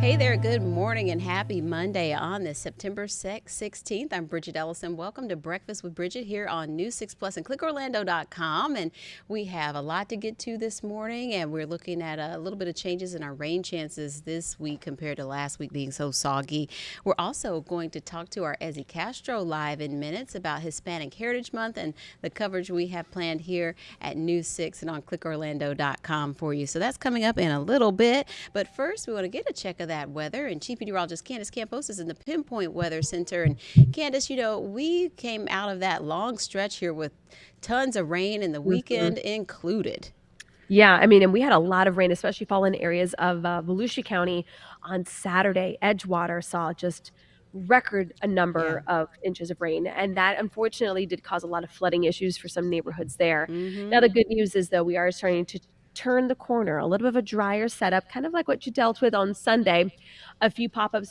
Hey there, good morning and happy Monday on this September 16th. I'm Bridgett Ellison. Welcome to Breakfast with Bridgett here on News 6 Plus and clickorlando.com. And we have a lot to get to this morning, and we're looking at a little bit of changes in our rain chances this week compared to last week being so soggy. We're also going to talk to our Ezzy Castro live in minutes about Hispanic Heritage Month and the coverage we have planned here at News 6 and on clickorlando.com for you. So that's coming up in a little bit. But first, we want to get a check of that weather, and Chief Meteorologist Candace Campos is in the Pinpoint Weather Center. And Candace, we came out of that long stretch here with tons of rain and the weekend included. Yeah, and we had a lot of rain, especially fall in areas of Volusia County on Saturday. Edgewater saw just record a number of inches of rain, and that unfortunately did cause a lot of flooding issues for some neighborhoods there. Now, the good news is, though, we are starting to turn the corner, a little bit of a drier setup, kind of like what you dealt with on Sunday. A few pop-up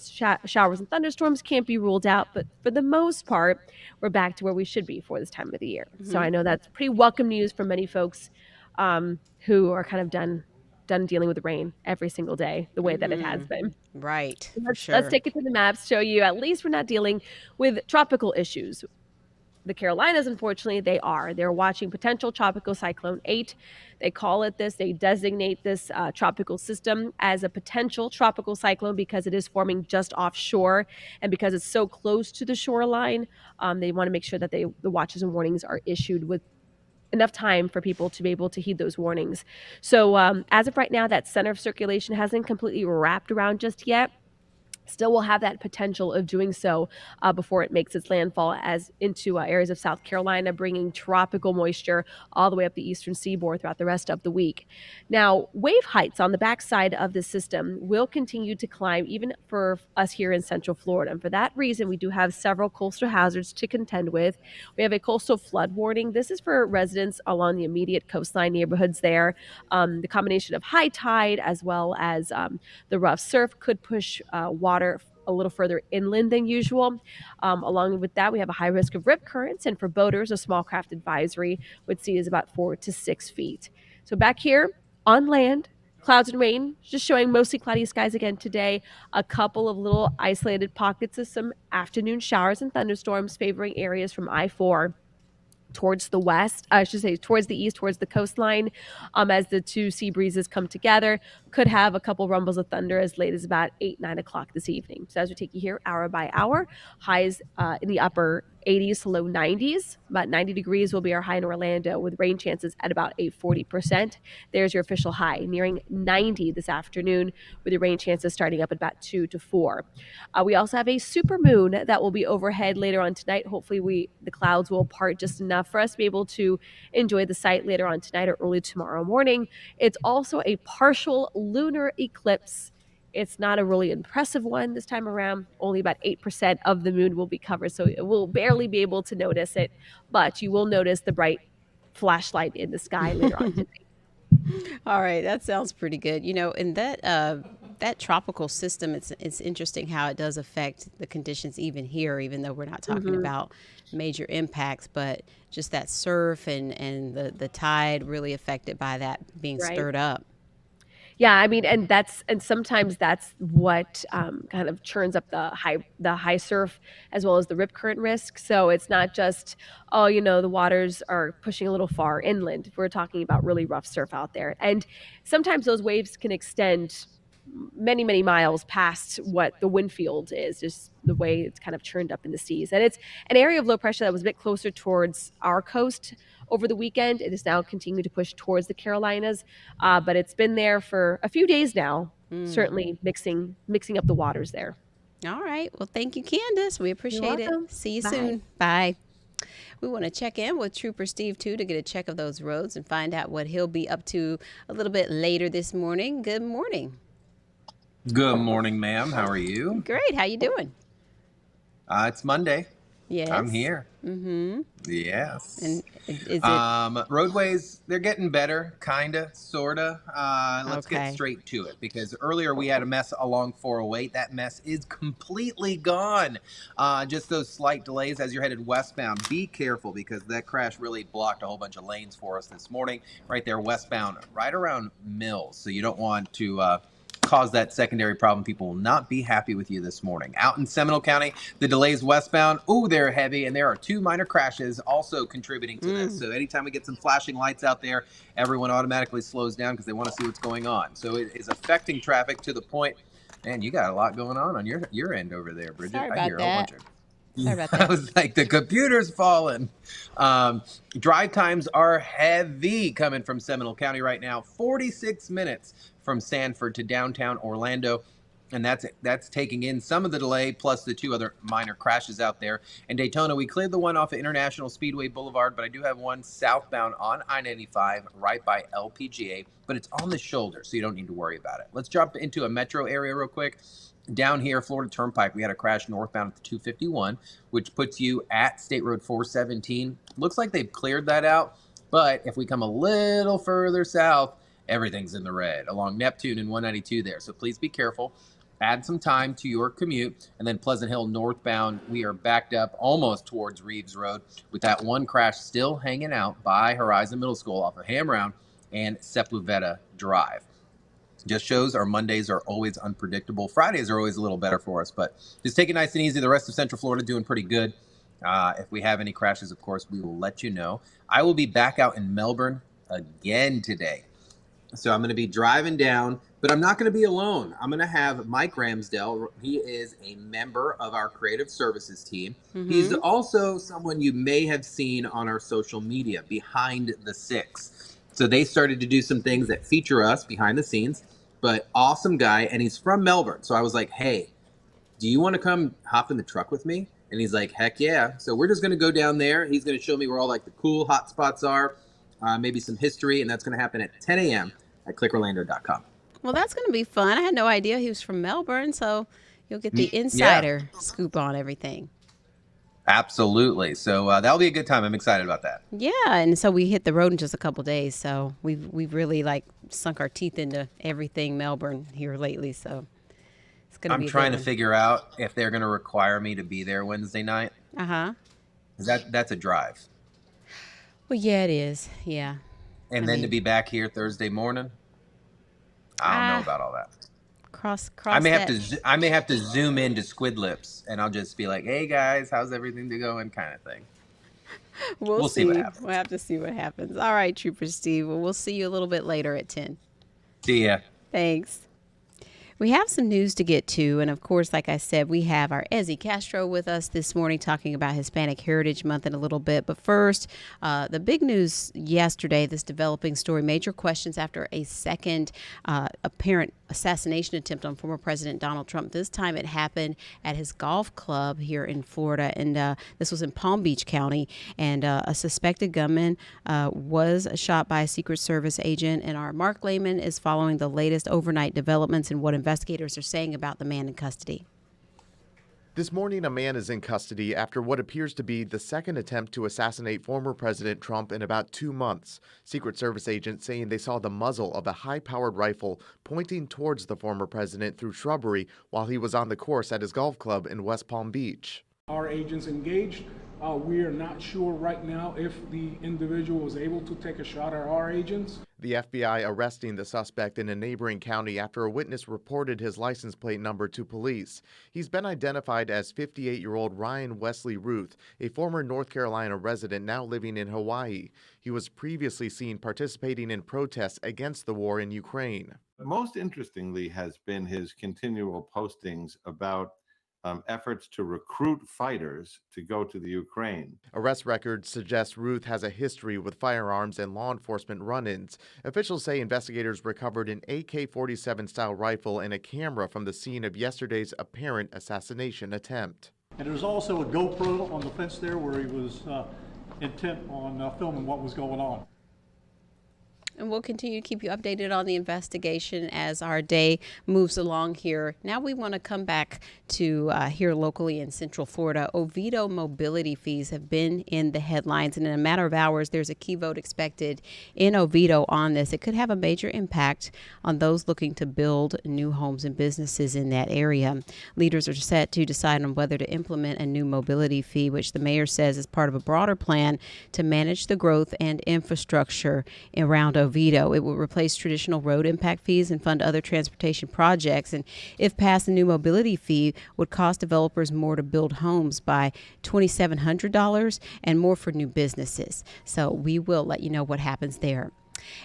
showers and thunderstorms can't be ruled out, but for the most part, we're back to where we should be for this time of the year. So I know that's pretty welcome news for many folks who are kind of done dealing with the rain every single day, the way that it has been. Right, Let's take it to the maps, show you at least we're not dealing with tropical issues. The Carolinas, unfortunately, they're watching potential tropical cyclone 8. They call it this. They designate this tropical system as a potential tropical cyclone because it is forming just offshore, and because it's so close to the shoreline, they want to make sure that the watches and warnings are issued with enough time for people to be able to heed those warnings. So as of right now, that center of circulation hasn't completely wrapped around just yet. Still will have that potential of doing so before it makes its landfall as into areas of South Carolina, bringing tropical moisture all the way up the eastern seaboard throughout the rest of the week. Now, wave heights on the backside of the system will continue to climb even for us here in Central Florida. And for that reason, we do have several coastal hazards to contend with. We have a coastal flood warning. This is for residents along the immediate coastline neighborhoods there. The combination of high tide as well as the rough surf could push water a little further inland than usual. Along with that, we have a high risk of rip currents, and for boaters, a small craft advisory would see is about 4 to 6 feet. So back here on land, clouds and rain, just showing mostly cloudy skies again today. A couple of little isolated pockets of some afternoon showers and thunderstorms favoring areas from I-4 towards the west, towards the east, towards the coastline, as the two sea breezes come together. Could have a couple rumbles of thunder as late as about 8-9 o'clock this evening. So as we take you here hour by hour, highs in the upper 80s to low 90s. About 90 degrees will be our high in Orlando, with rain chances at about a 40%. There's your official high, nearing 90 this afternoon, with the rain chances starting up at about 2 to 4. We also have a super moon that will be overhead later on tonight. Hopefully the clouds will part just enough for us to be able to enjoy the sight later on tonight or early tomorrow morning. It's also a partial lunar eclipse. It's not a really impressive one this time around. Only about 8% of the moon will be covered, so we'll barely be able to notice it, but you will notice the bright flashlight in the sky later on tonight. All right, that sounds pretty good. And that tropical system, it's interesting how it does affect the conditions even here, even though we're not talking about major impacts, but just that surf and the tide really affected by that being stirred up. Yeah, and sometimes that's what kind of churns up the high surf as well as the rip current risk. So it's not just, the waters are pushing a little far inland. We're talking about really rough surf out there. And sometimes those waves can extend many, many miles past what the wind field is, just the way it's kind of churned up in the seas. And it's an area of low pressure that was a bit closer towards our coast over the weekend. It is now continuing to push towards the Carolinas, but it's been there for a few days now, certainly mixing up the waters there. All right. Well, thank you, Candace. We appreciate it. See you soon. Bye. We want to check in with Trooper Steve, too, to get a check of those roads and find out what he'll be up to a little bit later this morning. Good morning. Good morning, ma'am. How are you? Great. How you doing? It's Monday. Yes. I'm here. Yes. And is it... roadways, they're getting better, kind of, sort of. Let's get straight to it, because earlier we had a mess along 408. That mess is completely gone. Just those slight delays as you're headed westbound. Be careful, because that crash really blocked a whole bunch of lanes for us this morning. Right there westbound, right around Mills. So you don't want to cause that secondary problem. People will not be happy with you this morning. Out in Seminole County, the delays westbound, they're heavy, and there are 2 minor crashes also contributing to this. So anytime we get some flashing lights out there, everyone automatically slows down because they want to see what's going on. So it is affecting traffic to the point, man, you got a lot going on your end over there, Bridgett. Sorry about I hear a whole bunch of... Sorry about I that. was like, the computer's falling. Drive times are heavy coming from Seminole County right now. 46 minutes from Sanford to downtown Orlando. And that's taking in some of the delay, plus the 2 other minor crashes out there. In Daytona, we cleared the one off of International Speedway Boulevard, but I do have one southbound on I-95 right by LPGA, but it's on the shoulder, so you don't need to worry about it. Let's jump into a metro area real quick. Down here, Florida Turnpike, we had a crash northbound at the 251, which puts you at State Road 417. Looks like they've cleared that out, but if we come a little further south, everything's in the red along Neptune and 192 there. So please be careful. Add some time to your commute. And then Pleasant Hill northbound, we are backed up almost towards Reeves Road with that one crash still hanging out by Horizon Middle School off of Hamround and Sepulveda Drive. Just shows our Mondays are always unpredictable. Fridays are always a little better for us, but just take it nice and easy. The rest of Central Florida doing pretty good. If we have any crashes, of course, we will let you know. I will be back out in Melbourne again today. So I'm going to be driving down, but I'm not going to be alone. I'm going to have Mike Ramsdell. He is a member of our creative services team. He's also someone you may have seen on our social media, Behind the Six. So they started to do some things that feature us behind the scenes, but awesome guy. And he's from Melbourne. So I was like, hey, do you want to come hop in the truck with me? And he's like, heck yeah. So we're just going to go down there. He's going to show me where all like the cool hot spots are, maybe some history. And that's going to happen at 10 a.m. at clickorlando.com. Well, that's going to be fun. I had no idea he was from Melbourne. So you'll get the insider scoop on everything. Absolutely. So that'll be a good time. I'm excited about that. Yeah, and so we hit the road in just a couple days. So we've really like sunk our teeth into everything Melbourne here lately. So it's gonna be. I'm trying to figure out if they're going to require me to be there Wednesday night. That's a drive. Well, yeah, it is. Yeah. And then to be back here Thursday morning. I don't know about all that. I may have to zoom into Squid Lips, and I'll just be like, "Hey guys, how's everything going?" kind of thing. We'll see what happens. We'll have to see what happens. All right, Trooper Steve. Well, we'll see you a little bit later at 10. See ya. Thanks. We have some news to get to, and of course, like I said, we have our Ezzy Castro with us this morning talking about Hispanic Heritage Month in a little bit. But first, the big news yesterday, this developing story, major questions after a second apparent assassination attempt on former President Donald Trump. This time it happened at his golf club here in Florida, and this was in Palm Beach County, and a suspected gunman was shot by a Secret Service agent, and our Mark Lehman is following the latest overnight developments and what investigators are saying about the man in custody. This morning, a man is in custody after what appears to be the second attempt to assassinate former President Trump in about 2 months. Secret Service agents saying they saw the muzzle of a high-powered rifle pointing towards the former president through shrubbery while he was on the course at his golf club in West Palm Beach. Our agents engaged. We are not sure right now if the individual was able to take a shot at our agents. The FBI arresting the suspect in a neighboring county after a witness reported his license plate number to police. He's been identified as 58-year-old Ryan Wesley Ruth, a former North Carolina resident now living in Hawaii. He was previously seen participating in protests against the war in Ukraine. Most interestingly has been his continual postings about efforts to recruit fighters to go to the Ukraine. Arrest records suggest Ruth has a history with firearms and law enforcement run-ins. Officials say investigators recovered an AK-47 style rifle and a camera from the scene of yesterday's apparent assassination attempt. And there's also a GoPro on the fence there where he was intent on filming what was going on. And we'll continue to keep you updated on the investigation as our day moves along here. Now we want to come back to here locally in Central Florida. Oviedo mobility fees have been in the headlines, and in a matter of hours, there's a key vote expected in Oviedo on this. It could have a major impact on those looking to build new homes and businesses in that area. Leaders are set to decide on whether to implement a new mobility fee, which the mayor says is part of a broader plan to manage the growth and infrastructure around Oviedo. It will replace traditional road impact fees and fund other transportation projects. And if passed, the new mobility fee would cost developers more to build homes by $2,700 and more for new businesses. So we will let you know what happens there.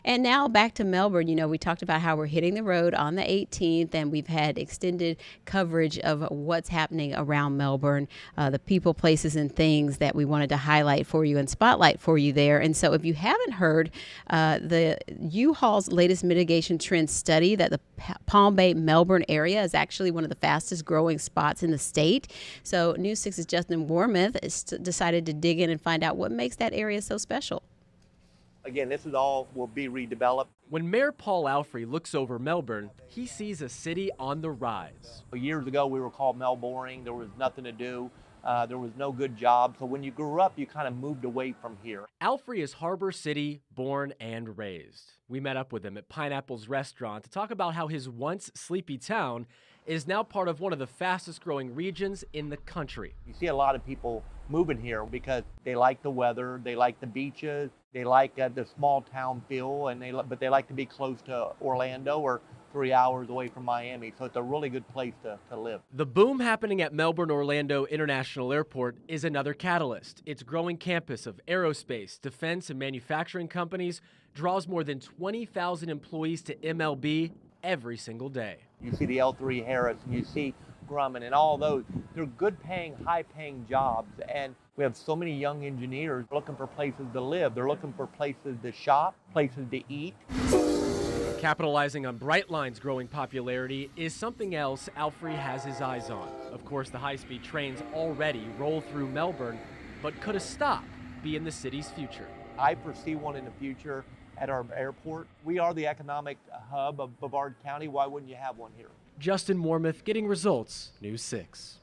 And now back to Melbourne. We talked about how we're hitting the road on the 18th, and we've had extended coverage of what's happening around Melbourne, the people, places, and things that we wanted to highlight for you and spotlight for you there. And so if you haven't heard, the U-Haul's latest mitigation trend study that the Palm Bay, Melbourne area is actually one of the fastest growing spots in the state. So News 6's Justin Wormuth decided to dig in and find out what makes that area so special. Again, this is all will be redeveloped. When Mayor Paul Alfrey looks over Melbourne, he sees a city on the rise. Years ago, we were called Melboring. There was nothing to do. There was no good job. So when you grew up, you kind of moved away from here. Alfrey is Harbor City, born and raised. We met up with him at Pineapple's restaurant to talk about how his once sleepy town is now part of one of the fastest growing regions in the country. You see a lot of people moving here because they like the weather, they like the beaches, they like the small town feel, but they like to be close to Orlando or 3 hours away from Miami. So it's a really good place to live. The boom happening at Melbourne Orlando International Airport is another catalyst. Its growing campus of aerospace, defense, and manufacturing companies draws more than 20,000 employees to MLB every single day. You see the L3 Harris, and you see Grumman, and all those. They're good paying, high paying jobs. And we have so many young engineers looking for places to live. They're looking for places to shop, places to eat. Capitalizing on Brightline's growing popularity is something else Alfrey has his eyes on. Of course, the high-speed trains already roll through Melbourne, but could a stop be in the city's future? I foresee one in the future at our airport. We are the economic hub of Brevard County. Why wouldn't you have one here? Justin Wormuth getting results, News 6.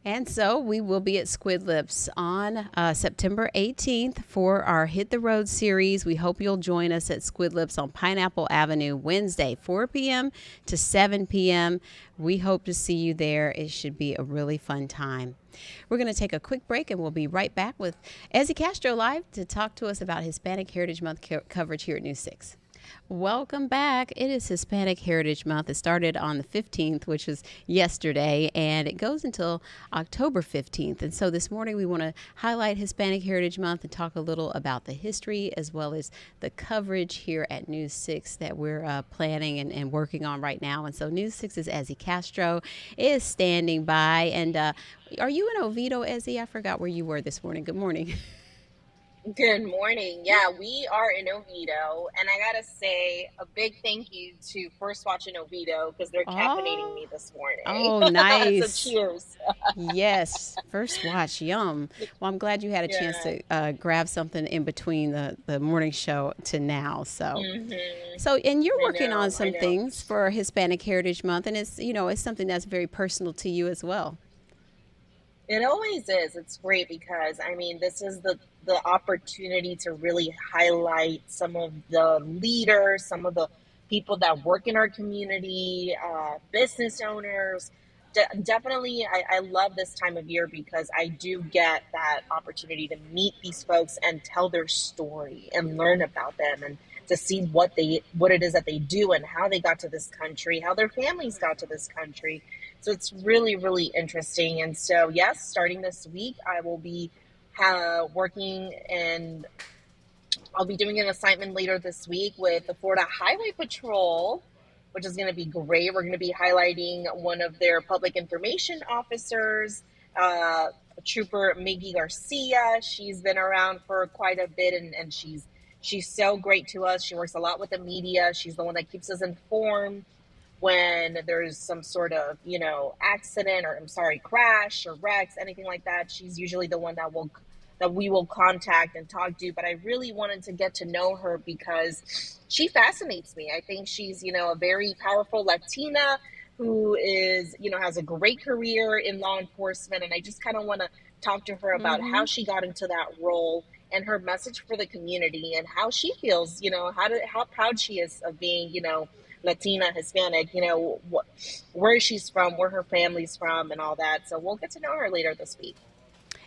And so we will be at Squid Lips on September 18th for our Hit the Road series. We hope you'll join us at Squid Lips on Pineapple Avenue Wednesday, 4 p.m. to 7 p.m. We hope to see you there. It should be a really fun time. We're going to take a quick break, and we'll be right back with Ezzy Castro live to talk to us about Hispanic Heritage Month coverage here at News 6. Welcome back. It is Hispanic Heritage Month. It started on the 15th, which was yesterday, and it goes until October 15th. And so this morning we want to highlight Hispanic Heritage Month and talk a little about the history as well as the coverage here at News 6 that we're planning and working on right now. And so News 6's Ezzy Castro is standing by. And are you in Oviedo, Ezzy? I forgot where you were this morning. Good morning. Good morning. Yeah, we are in Oviedo, and I gotta say a big thank you to First Watch in Oviedo because they're caffeinating me this morning. Oh, nice. So cheers. Yes, First Watch, yum. Well, I'm glad you had a chance to grab something in between the morning show to now. So, and you're working on some things for Hispanic Heritage Month, and it's something that's very personal to you as well. It always is. It's great because, this is the opportunity to really highlight some of the leaders, some of the people that work in our community, business owners. Definitely, I love this time of year because I do get that opportunity to meet these folks and tell their story and learn about them and to see what it is that they do and how they got to this country, how their families got to this country. So it's really, really interesting. And so, yes, starting this week, I will be working, and I'll be doing an assignment later this week with the Florida Highway Patrol, which is going to be great. We're going to be highlighting one of their public information officers, Trooper Miggy Garcia. She's been around for quite a bit, and she's so great to us. She works a lot with the media. She's the one that keeps us informed when there's some sort of, accident or crash or wrecks, anything like that. She's usually the one that we will contact and talk to. But I really wanted to get to know her because she fascinates me. I think she's, a very powerful Latina who is, has a great career in law enforcement. And I just kind of want to talk to her about how she got into that role and her message for the community and how she feels, how proud she is of being, Latina, Hispanic, where she's from, where her family's from and all that. So we'll get to know her later this week.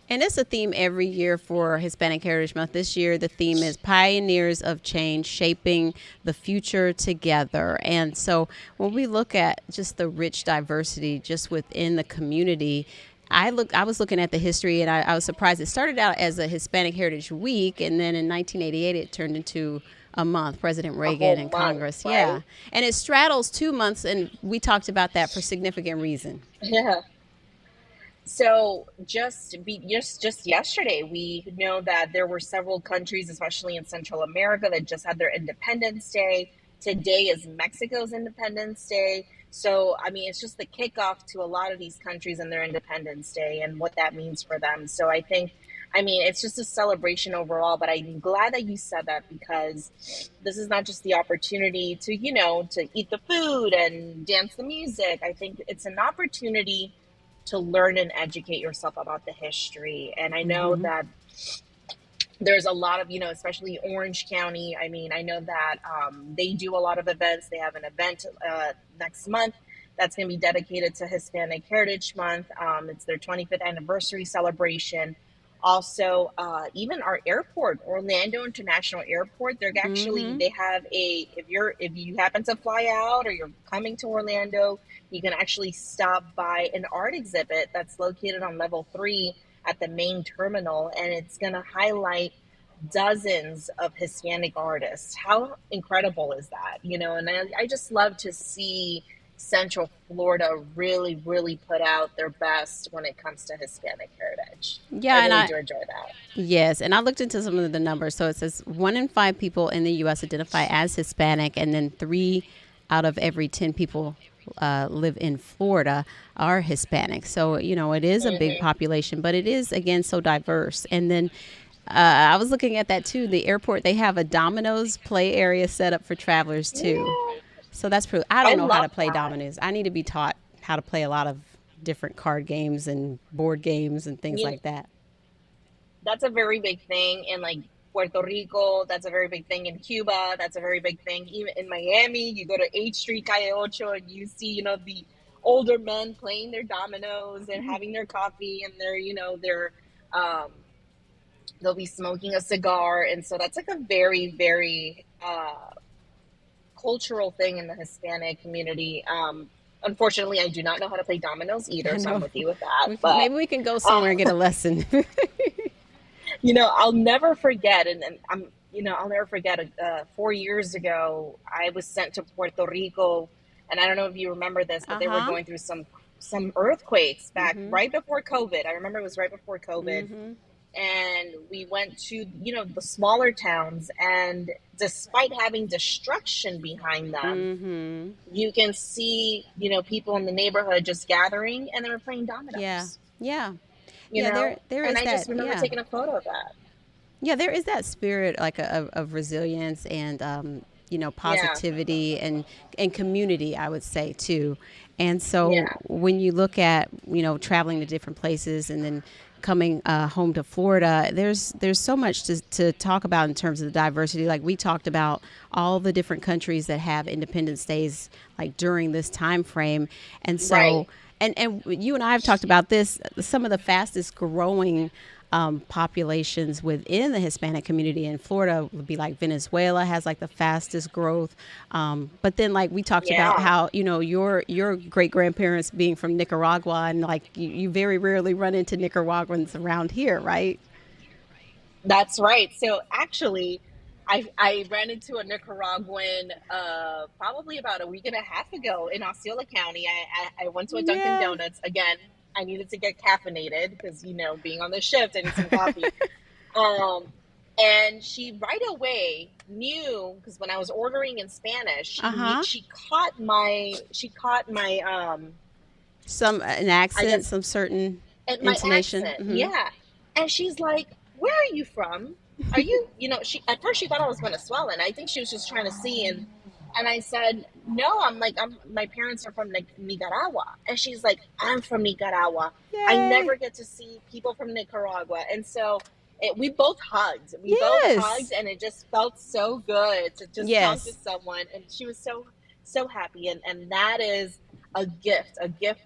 And it's a theme every year for Hispanic Heritage Month. This year, the theme is Pioneers of Change, Shaping the Future Together. And so when we look at just the rich diversity just within the community, I was looking at the history, and I was surprised. It started out as a Hispanic Heritage Week, and then in 1988, it turned into a month, President Reagan and Congress. Right? Yeah. And it straddles 2 months, and we talked about that for significant reason. Yeah. So just yesterday, we know that there were several countries, especially in Central America, that just had their Independence Day. Today is Mexico's Independence Day. So, I mean, it's just the kickoff to a lot of these countries and their Independence Day and what that means for them. So I think, I mean, it's just a celebration overall, but I'm glad that you said that, because this is not just the opportunity to, you know, to eat the food and dance the music. I think it's an opportunity to learn and educate yourself about the history. And I know that there's a lot of, you know, especially Orange County. I mean, I know that they do a lot of events. They have an event next month that's going to be dedicated to Hispanic Heritage Month. It's their 25th anniversary celebration. Also, even our airport, Orlando International Airport, they're actually, they have if you happen to fly out or you're coming to Orlando, you can actually stop by an art exhibit that's located on level 3 at the main terminal, and it's going to highlight dozens of Hispanic artists. How incredible is that? You know, and I just love to see Central Florida really, really put out their best when it comes to Hispanic heritage. Yeah, I really do enjoy that. Yes, and I looked into some of the numbers. So it says 1 in 5 people in the U.S. identify as Hispanic, and then 3 out of every 10 people live in Florida are Hispanic. So, you know, it is a big population, but it is, again, so diverse. And then I was looking at that, too. The airport, they have a Domino's play area set up for travelers, too. Yeah. So that's pretty. I don't know how to play dominoes. I need to be taught how to play a lot of different card games and board games and things like that. That's a very big thing in like Puerto Rico. That's a very big thing in Cuba. That's a very big thing. Even in Miami, you go to 8th Street, Calle Ocho, and you see, you know, the older men playing their dominoes and having their coffee, and they're, you know, they'll be smoking a cigar. And so that's like a very, very cultural thing in the Hispanic community. Unfortunately, I do not know how to play dominoes either, so I'm with you with that. But maybe we can go somewhere and get a lesson. You know, I'll never forget, I'll never forget. 4 years ago, I was sent to Puerto Rico, and I don't know if you remember this, but they were going through some earthquakes back right before COVID. I remember it was right before COVID. And we went to, you know, the smaller towns, and despite having destruction behind them, you can see, you know, people in the neighborhood just gathering, and they were playing dominoes. Yeah. You know? There and is I just remember taking a photo of that. Yeah, there is that spirit, like of resilience and you know, positivity and community, I would say, too. And so when you look at, you know, traveling to different places and then coming home to Florida, there's so much to talk about in terms of the diversity. Like we talked about all the different countries that have Independence Days, like during this time frame. And so, and you and I have talked about this, some of the fastest growing populations within the Hispanic community in Florida would be like Venezuela has like the fastest growth. But then like we talked about how, you know, your great grandparents being from Nicaragua, and like you very rarely run into Nicaraguans around here, right? That's right. So actually, I ran into a Nicaraguan probably about a week and a half ago in Osceola County. I went to a Dunkin' Donuts again. I needed to get caffeinated because, you know, being on the shift, I need some coffee. And she right away knew, because when I was ordering in Spanish, she caught my an accent, some certain intonation. Yeah. And she's like, "Where are you from? Are you, you know," at first she thought I was Venezuelan. I think she was just trying to see. And I said, "No, my parents are from Nicaragua." And she's like, "I'm from Nicaragua." Yay. I never get to see people from Nicaragua. And so we both hugged. And it just felt so good to just talk to someone. And she was so happy. And that is a gift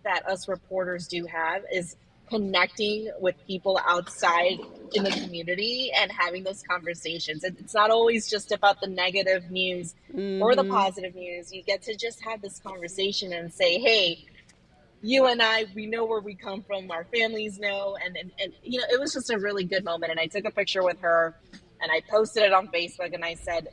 that us reporters do have, is connecting with people outside in the community and having those conversations. It's not always just about the negative news or the positive news. You get to just have this conversation and say, hey, you and I, we know where we come from, our families know, and you know, it was just a really good moment. And I took a picture with her and I posted it on Facebook and I said,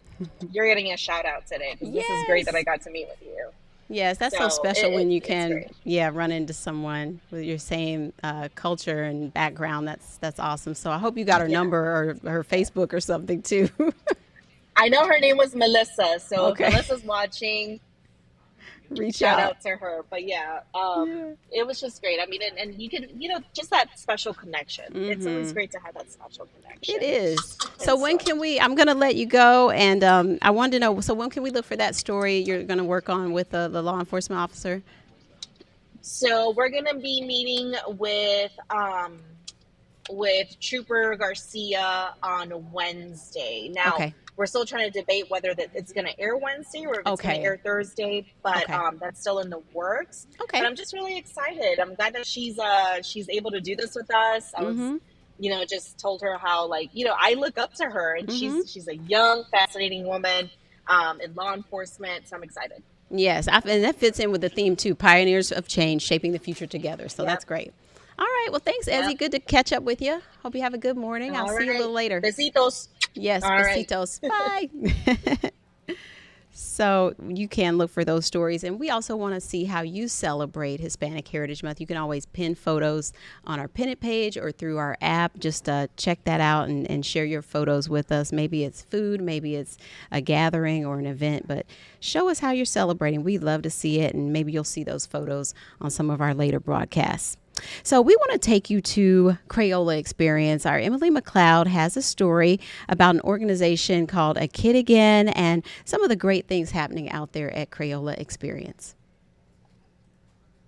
you're getting a shout out today because this is great that I got to meet with you. Yes, that's so special when you can, great. run into someone with your same culture and background. That's awesome. So I hope you got her number or her Facebook or something too. I know her name was Melissa, so if Melissa's watching, shout out to her. But it was just great. I mean, and you can, you know, just that special connection. It's always great to have that special connection. It is. So when can we, I'm going to let you go, and I wanted to know, so when can we look for that story you're going to work on with the law enforcement officer? So we're going to be meeting with Trooper Garcia on Wednesday. Now, we're still trying to debate whether that it's going to air Wednesday or if it's going to air Thursday, but that's still in the works. But I'm just really excited. I'm glad that she's able to do this with us. I was, you know, just told her how, like, you know, I look up to her, and she's a young, fascinating woman in law enforcement. So I'm excited. Yes, and that fits in with the theme too: pioneers of change, shaping the future together. So that's great. All right. Well, thanks, Ezzy. Good to catch up with you. Hope you have a good morning. I'll see you a little later. Besitos. Yes, besitos. Bye. So you can look for those stories. And we also want to see how you celebrate Hispanic Heritage Month. You can always pin photos on our Pin It page or through our app. Just check that out and share your photos with us. Maybe it's food, maybe it's a gathering or an event, but show us how you're celebrating. We'd love to see it, and maybe you'll see those photos on some of our later broadcasts. So we want to take you to Crayola Experience. Our Emily McLeod has a story about an organization called A Kid Again and some of the great things happening out there at Crayola Experience.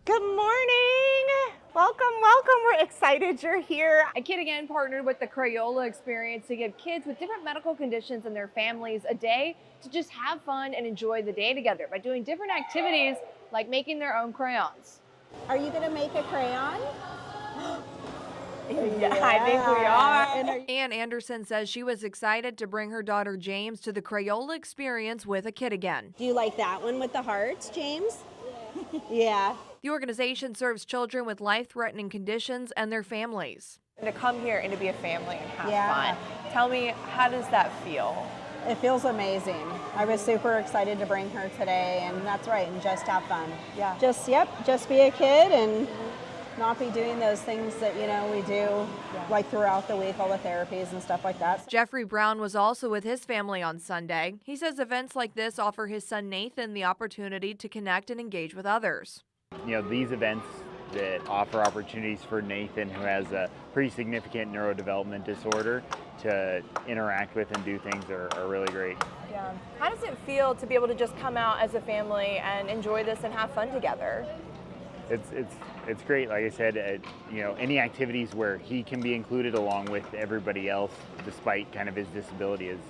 Good morning. Welcome, welcome. We're excited you're here. A Kid Again partnered with the Crayola Experience to give kids with different medical conditions and their families a day to just have fun and enjoy the day together by doing different activities like making their own crayons. Are you going to make a crayon? Yeah, I think we are. Ann Anderson says she was excited to bring her daughter James to the Crayola Experience with A Kid Again. Do you like that one with the hearts, James? Yeah. The organization serves children with life-threatening conditions and their families. To come here and to be a family and have fun. Tell me, how does that feel? It feels amazing. I was super excited to bring her today, and that's right, and just have fun. Yeah. Just be a kid and not be doing those things that, you know, we do like throughout the week, all the therapies and stuff like that. Jeffrey Brown was also with his family on Sunday. He says events like this offer his son Nathan the opportunity to connect and engage with others. You know, these events that offer opportunities for Nathan, who has a pretty significant neurodevelopment disorder, to interact with and do things are really great. Yeah. How does it feel to be able to just come out as a family and enjoy this and have fun together? It's great. Like I said, you know, any activities where he can be included along with everybody else, despite kind of his disability, is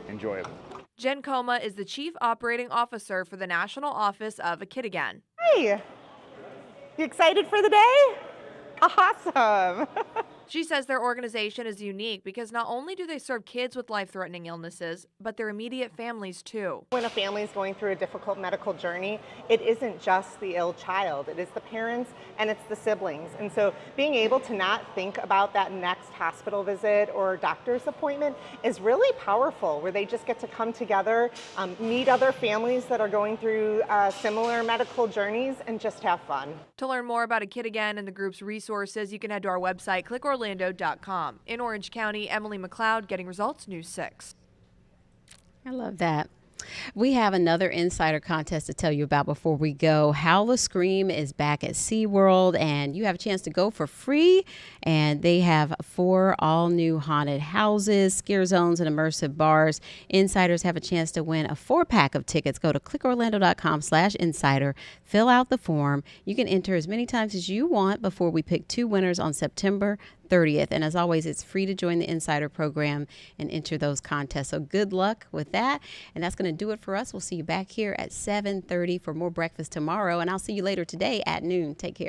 enjoyable. Jen Coma is the Chief Operating Officer for the National Office of A Kid Again. Hey, you excited for the day? Awesome. She says their organization is unique because not only do they serve kids with life-threatening illnesses, but their immediate families too. When a family is going through a difficult medical journey, it isn't just the ill child, it is the parents and it's the siblings. And so being able to not think about that next hospital visit or doctor's appointment is really powerful, where they just get to come together, meet other families that are going through similar medical journeys, and just have fun. To learn more about A Kid Again and the group's resources, you can head to our website, clickorlando.com. In Orange County, Emily McLeod, Getting Results, News 6. I love that. We have another insider contest to tell you about before we go. Howl the Scream is back at SeaWorld, and you have a chance to go for free. And they have 4 all-new haunted houses, scare zones, and immersive bars. Insiders have a chance to win a 4-pack of tickets. Go to clickorlando.com/insider. Fill out the form. You can enter as many times as you want before we pick 2 winners on September 30th. And as always, it's free to join the Insider program and enter those contests. So good luck with that. And that's going to do it for us. We'll see you back here at 7:30 for more breakfast tomorrow. And I'll see you later today at noon. Take care.